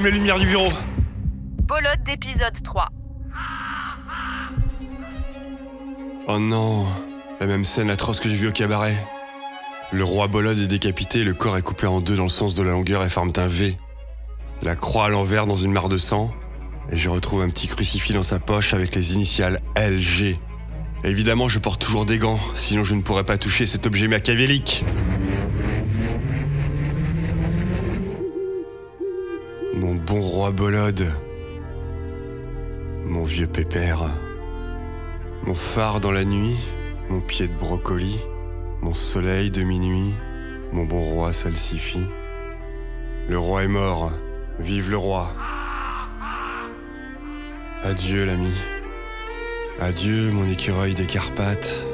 Allume la lumière du bureau. Bolode d'épisode 3. Oh non, la même scène atroce que j'ai vue au cabaret. Le roi Bolode est décapité, le corps est coupé en deux dans le sens de la longueur et forme un V. La croix à l'envers dans une mare de sang, et je retrouve un petit crucifix dans sa poche avec les initiales LG. Évidemment, je porte toujours des gants, sinon je ne pourrais pas toucher cet objet machiavélique. Mon bon roi Bolode. Mon vieux pépère. Mon phare dans la nuit, mon pied de brocoli, mon soleil de minuit, mon bon roi salsifie. Le roi est mort, vive le roi. Adieu l'ami. Adieu mon écureuil des Carpates.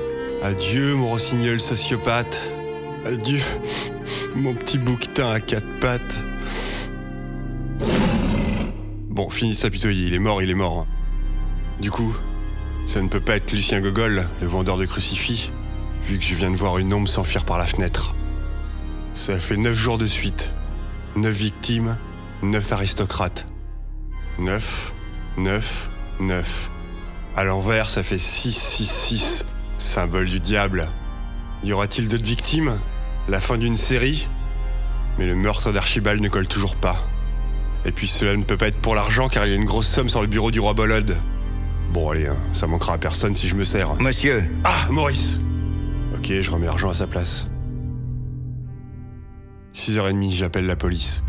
Adieu mon rossignol sociopathe. Adieu mon petit bouquetin à quatre pattes. Bon, fini de s'apitoyer, il est mort. Du coup, ça ne peut pas être Lucien Gogol, le vendeur de crucifix, vu que je viens de voir une ombre s'enfuir par la fenêtre. Ça fait 9 jours de suite. 9 victimes, 9 aristocrates. 9. À l'envers, ça fait 6, symbole du diable. Y aura-t-il d'autres victimes? La fin d'une série? Mais le meurtre d'Archibald ne colle toujours pas. Et puis cela ne peut pas être pour l'argent car il y a une grosse somme sur le bureau du roi Bolode. Bon allez, ça manquera à personne si je me sers. Monsieur. Ah, Maurice. Ok, je remets l'argent à sa place. 6h30, j'appelle la police.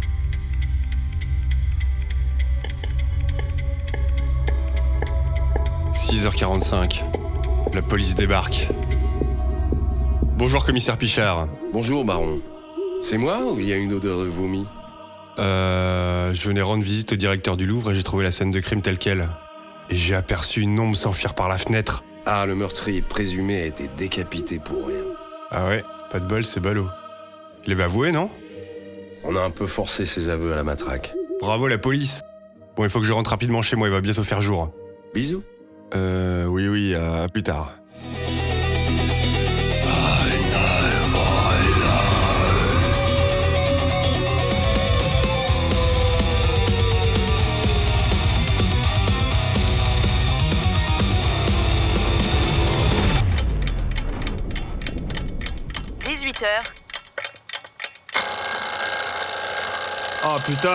« 6h45, la police débarque. Bonjour commissaire Pichard. Bonjour baron. C'est moi ou il y a une odeur de vomi? Je venais rendre visite au directeur du Louvre et j'ai trouvé la scène de crime telle quelle. Et j'ai aperçu une ombre s'enfuir par la fenêtre. Ah, le meurtrier présumé a été décapité pour rien. Ah ouais, pas de bol, c'est ballot. Il avait avoué, non? On a un peu forcé ses aveux à la matraque. Bravo la police. Bon, il faut que je rentre rapidement chez moi, il va bientôt faire jour. Bisous. Oui, à plus tard. 18h. Ah putain!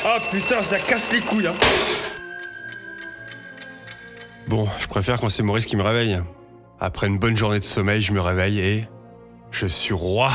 Ah putain, ça casse les couilles, hein! Bon, je préfère quand c'est Maurice qui me réveille. Après une bonne journée de sommeil, je me réveille et... je suis roi!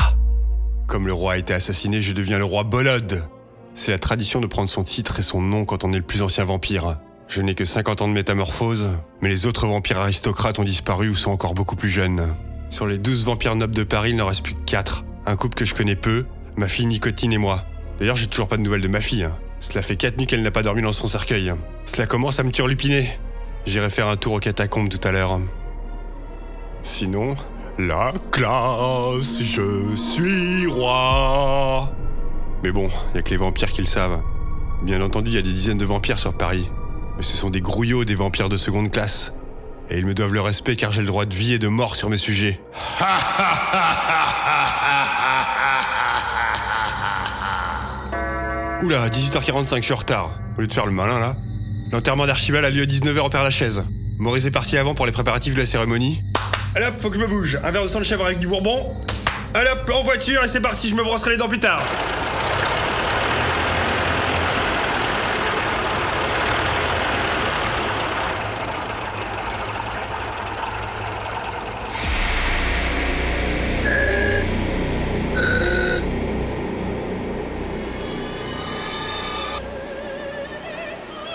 Comme le roi a été assassiné, je deviens le roi Bolode. C'est la tradition de prendre son titre et son nom quand on est le plus ancien vampire. Je n'ai que 50 ans de métamorphose, mais les autres vampires aristocrates ont disparu ou sont encore beaucoup plus jeunes. Sur les 12 vampires nobles de Paris, il n'en reste plus que 4. Un couple que je connais peu, ma fille Nicotine et moi. D'ailleurs, j'ai toujours pas de nouvelles de ma fille. Cela fait 4 nuits qu'elle n'a pas dormi dans son cercueil. Cela commence à me turlupiner. J'irai faire un tour aux catacombes tout à l'heure. Sinon, la classe, je suis roi. Mais bon, y a que les vampires qui le savent. Bien entendu, il y a des dizaines de vampires sur Paris. Mais ce sont des grouillots, des vampires de seconde classe. Et ils me doivent le respect car j'ai le droit de vie et de mort sur mes sujets. Oula, 18h45, je suis en retard. Au lieu de faire le malin, là. L'enterrement d'Archibald a lieu à 19h au Père Lachaise. Maurice est parti avant pour les préparatifs de la cérémonie. Allez hop, faut que je me bouge. Un verre de sang de chèvre avec du bourbon. Allez hop, en voiture et c'est parti, je me brosserai les dents plus tard.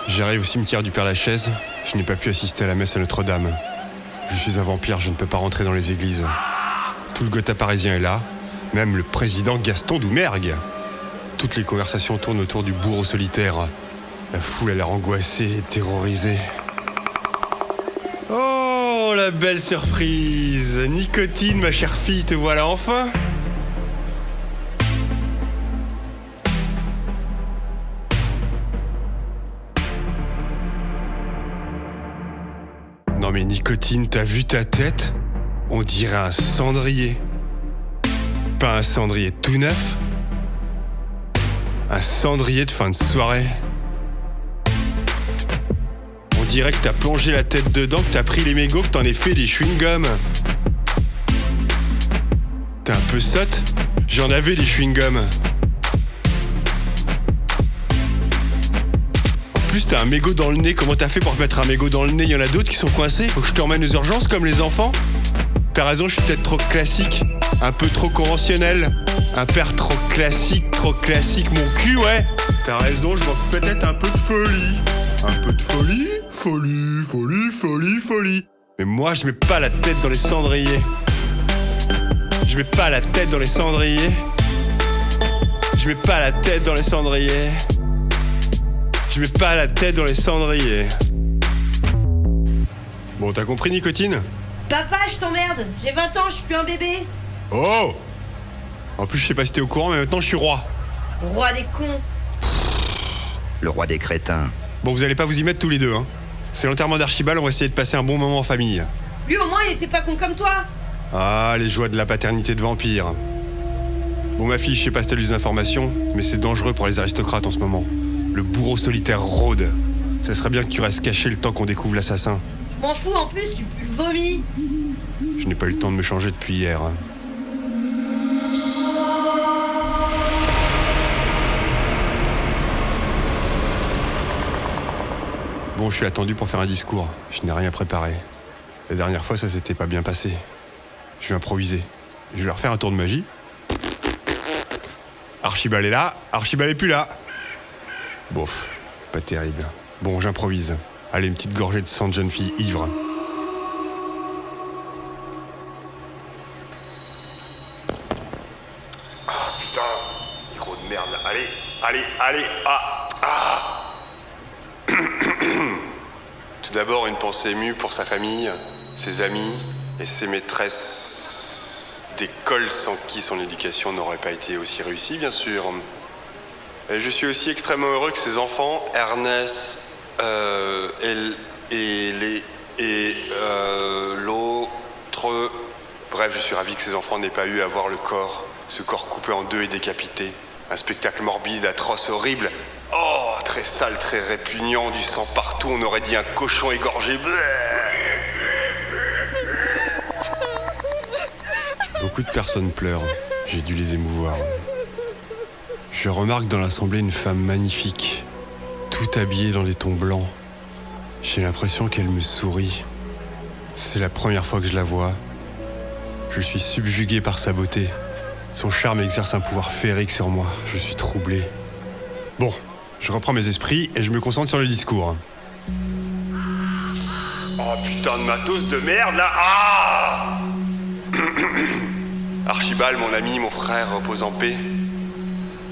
J'arrive au cimetière du Père Lachaise. Je n'ai pas pu assister à la messe à Notre-Dame. Je suis un vampire, je ne peux pas rentrer dans les églises. Tout le Gotha parisien est là, même le président Gaston Doumergue. Toutes les conversations tournent autour du bourreau solitaire. La foule a l'air angoissée et terrorisée. Oh, la belle surprise! Nicotine, ma chère fille, te voilà enfin! Non mais Nicotine, t'as vu ta tête? On dirait un cendrier. Pas un cendrier tout neuf, Un cendrier de fin de soirée. On dirait que t'as plongé la tête dedans, que t'as pris les mégots, que t'en as fait des chewing-gums. T'es un peu sotte? J'en avais des chewing-gums. En plus, t'as un mégot dans le nez. Comment t'as fait pour te mettre un mégot dans le nez? Y en a d'autres qui sont coincés? Faut que je te emmène aux urgences comme les enfants? T'as raison, je suis peut-être trop classique. Un peu trop conventionnel. Un père trop classique, mon cul, ouais. T'as raison, je manque peut-être un peu de folie. Un peu de folie? Folie. Mais moi, je mets pas la tête dans les cendriers. Je mets pas la tête dans les cendriers. Je mets pas la tête dans les cendriers. Je mets pas la tête dans les cendriers. Bon, t'as compris, Nicotine? Papa, je t'emmerde. J'ai 20 ans, je suis plus un bébé. Oh! En plus, je sais pas si t'es au courant, mais maintenant, je suis roi. Roi des cons. Le roi des crétins. Bon, vous allez pas vous y mettre tous les deux, hein. C'est l'enterrement d'Archibald, on va essayer de passer un bon moment en famille. Lui, au moins, il était pas con comme toi. Ah, les joies de la paternité de vampire. Bon, ma fille, je sais pas si t'as lu des informations, mais c'est dangereux pour les aristocrates en ce moment. Le bourreau solitaire rôde. Ça serait bien que tu restes caché le temps qu'on découvre l'assassin. Je m'en fous, en plus, tu pues le vomi. Je n'ai pas eu le temps de me changer depuis hier. Bon, je suis attendu pour faire un discours. Je n'ai rien préparé. La dernière fois, ça s'était pas bien passé. Je vais improviser. Je vais leur faire un tour de magie. Archibald est là, Archibald est plus là. Bof, pas terrible. Bon, j'improvise. Allez, une petite gorgée de sang de jeune fille ivre. Ah putain, micro de merde. Allez, Tout d'abord, une pensée émue pour sa famille, ses amis et ses maîtresses d'école sans qui son éducation n'aurait pas été aussi réussie, bien sûr. Et je suis aussi extrêmement heureux que ses enfants, Ernest, l'autre... Bref, je suis ravi que ses enfants n'aient pas eu à voir le corps, ce corps coupé en deux et décapité. Un spectacle morbide, atroce, horrible. Oh, très sale, très répugnant, du sang partout, on aurait dit un cochon égorgé. Beaucoup de personnes pleurent, j'ai dû les émouvoir. Je remarque dans l'assemblée une femme magnifique, tout habillée dans des tons blancs. J'ai l'impression qu'elle me sourit. C'est la première fois que je la vois. Je suis subjugué par sa beauté. Son charme exerce un pouvoir féerique sur moi. Je suis troublé. Bon, je reprends mes esprits et je me concentre sur le discours. Oh putain de matos de merde là. Ah Archibald, mon ami, mon frère, repose en paix.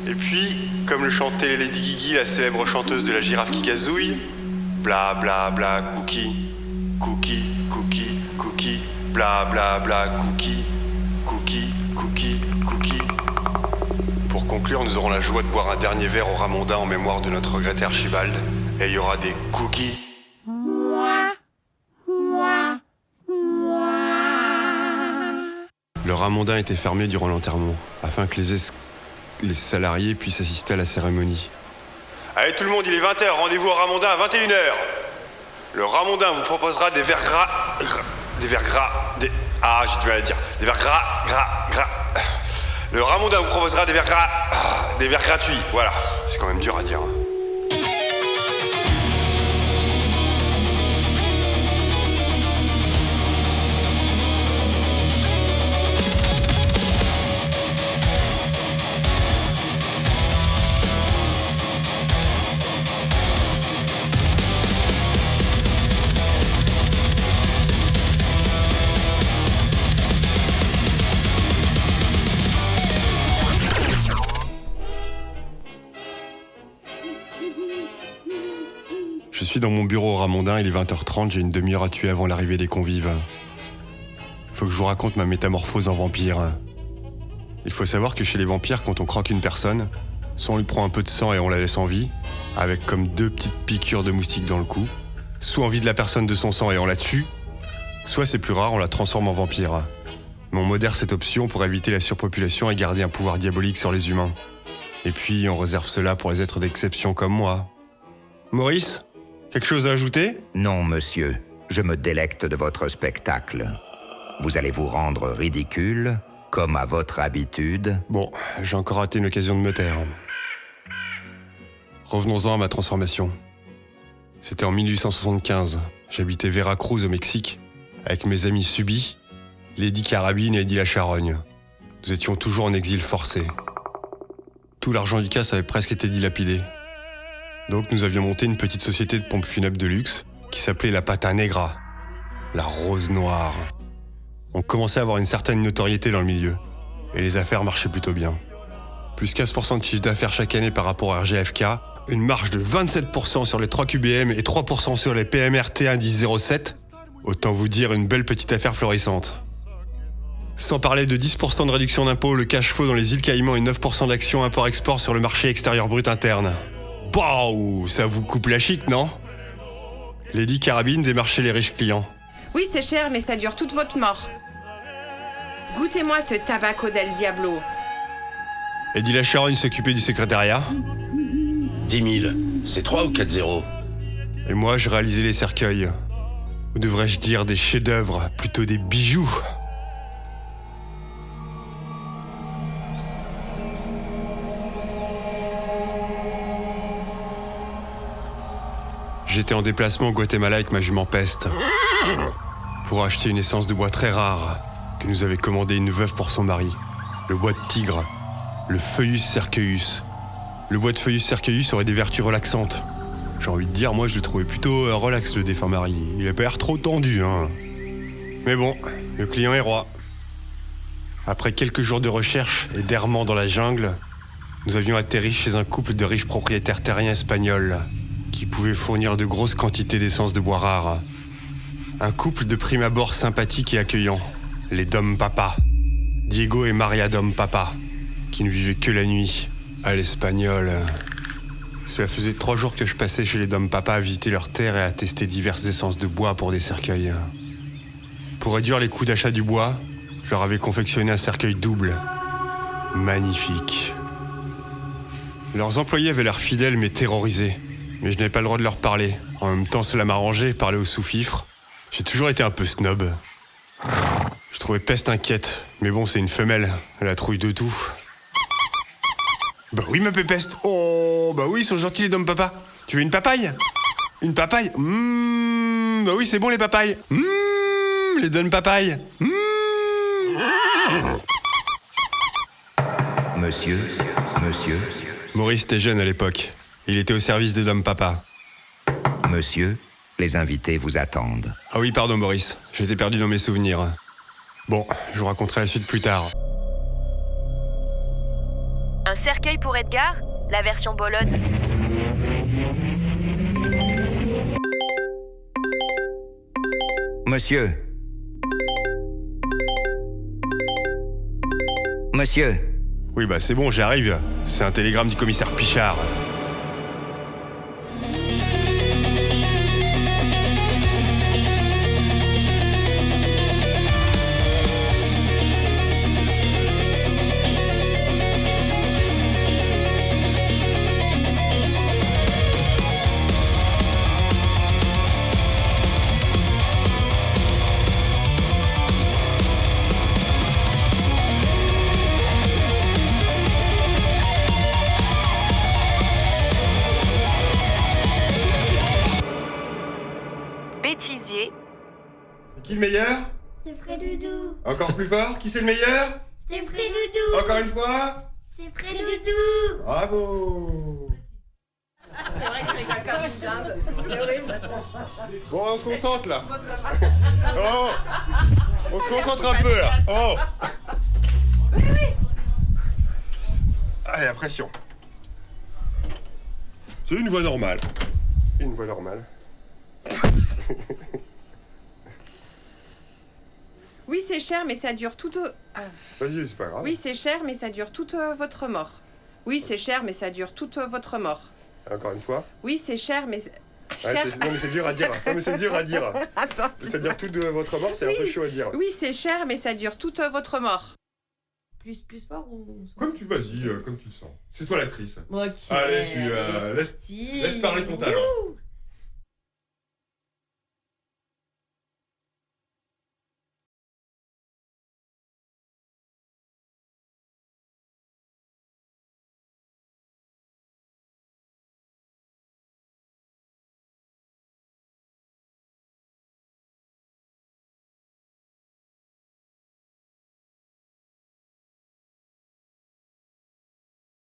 Et puis, comme le chantait Lady Guigui, la célèbre chanteuse de la girafe qui gazouille, bla bla bla cookie, cookie, cookie, cookie, bla bla bla cookie, cookie, cookie, cookie. Pour conclure, nous aurons la joie de boire un dernier verre au Ramondin en mémoire de notre regretté Archibald. Et il y aura des cookies. Le Ramondin était fermé durant l'enterrement, afin que les salariés puissent assister à la cérémonie. Allez tout le monde, il est 20h, rendez-vous au Ramondin à 21h. Le Ramondin vous proposera des verres gras... Ah, j'ai du mal à dire. Des verres gras... Le Ramondin vous proposera des verres gras... des verres gratuits, voilà. C'est quand même dur à dire. Je suis dans mon bureau au Ramondin, il est 20h30, j'ai une demi-heure à tuer avant l'arrivée des convives. Faut que je vous raconte ma métamorphose en vampire. Il faut savoir que chez les vampires, quand on croque une personne, soit on lui prend un peu de sang et on la laisse en vie, avec comme 2 petites piqûres de moustiques dans le cou, soit on vide la personne de son sang et on la tue, soit c'est plus rare, on la transforme en vampire. Mais on modère cette option pour éviter la surpopulation et garder un pouvoir diabolique sur les humains. Et puis on réserve cela pour les êtres d'exception comme moi. Maurice, quelque chose à ajouter ? Non, monsieur. Je me délecte de votre spectacle. Vous allez vous rendre ridicule, comme à votre habitude. Bon, j'ai encore raté une occasion de me taire. Revenons-en à ma transformation. C'était en 1875. J'habitais Veracruz au Mexique, avec mes amis Subi, Lady Carabine et Eddie la Charogne. Nous étions toujours en exil forcé. Tout l'argent du casse avait presque été dilapidé. Donc nous avions monté une petite société de pompes funèbres de luxe qui s'appelait la Pata Negra, la rose noire. On commençait à avoir une certaine notoriété dans le milieu, et les affaires marchaient plutôt bien. Plus 15% de chiffre d'affaires chaque année par rapport à RGFK, une marge de 27% sur les 3 QBM et 3% sur les PMRT indice 07, autant vous dire une belle petite affaire florissante. Sans parler de 10% de réduction d'impôts, le cash flow dans les îles Caïmans et 9% d'actions import-export sur le marché extérieur brut interne. Waouh, ça vous coupe la chic, non ? Lady Carabine démarchait les riches clients. Oui, c'est cher, mais ça dure toute votre mort. Goûtez-moi ce tabaco del Diablo. Eddie la Charogne s'occupait du secrétariat. 10 000. C'est 3 ou 4 zéros? Et moi, je réalisais les cercueils. Ou devrais-je dire des chefs-d'œuvre, plutôt des bijoux. J'étais en déplacement au Guatemala avec ma jument Peste pour acheter une essence de bois très rare que nous avait commandé une veuve pour son mari. Le bois de tigre, le Phoeus cerceus. Le bois de Phoeus cerceus aurait des vertus relaxantes. J'ai envie de dire, moi je le trouvais plutôt relax le défunt mari. Il a pas l'air trop tendu, hein. Mais bon, le client est roi. Après quelques jours de recherche et d'errement dans la jungle, nous avions atterri chez un couple de riches propriétaires terriens espagnols qui pouvaient fournir de grosses quantités d'essence de bois rare. Un couple de prime abord sympathique et accueillant, les Dom Papa, Diego et Maria Dom Papa, qui ne vivaient que la nuit, à l'espagnol. Cela faisait 3 jours que je passais chez les Dom Papa à visiter leurs terres et à tester diverses essences de bois pour des cercueils. Pour réduire les coûts d'achat du bois, je leur avais confectionné un cercueil double. Magnifique. Leurs employés avaient l'air fidèles mais terrorisés. Mais je n'avais pas le droit de leur parler. En même temps, cela m'arrangeait, parler au sous-fifre. J'ai toujours été un peu snob. Je trouvais Peste inquiète. Mais bon, c'est une femelle. Elle a trouille de tout. Bah oui, ma pépeste. Oh, bah oui, ils sont gentils les Dom Papa. Tu veux une papaye? Une papaye? Bah oui, c'est bon les papayes. Les Dom Papaye. Monsieur. Maurice était jeune à l'époque. Il était au service des Dom Papa. Monsieur, les invités vous attendent. Ah oui, pardon Maurice, j'étais perdu dans mes souvenirs. Bon, je vous raconterai la suite plus tard. Un cercueil pour Edgar, la version Bolode. Monsieur. Oui, bah c'est bon, j'arrive. C'est un télégramme du commissaire Pichard. Bêtisier. C'est qui le meilleur? C'est Frédoudou. Encore plus fort? Qui c'est le meilleur? C'est Frédoudou. Encore une fois? C'est Frédoudou. Bravo! C'est vrai que c'est rigole comme une dinde. C'est horrible. Bon, on se concentre là. Oh! On se concentre un peu là. Oh! Allez, la pression. C'est une voix normale. Une voix normale. Oui, c'est cher, mais ça dure toute... Vas-y, c'est pas grave. Oui, c'est cher, mais ça dure toute votre mort. Oui, c'est cher, mais ça dure toute votre mort. Encore une fois. Oui, c'est cher, mais... Ouais, non, mais c'est dur à dire. Non, mais c'est dur à dire. Attends. C'est-à-dire toute votre mort, c'est un peu chaud à dire. Oui, c'est cher, mais ça dure toute votre mort. plus fort ou... Comme tu vas-y, comme tu le sens. C'est toi l'actrice. Ok. Allez, allez, c'est laisse parti. parler ton talent. Wouh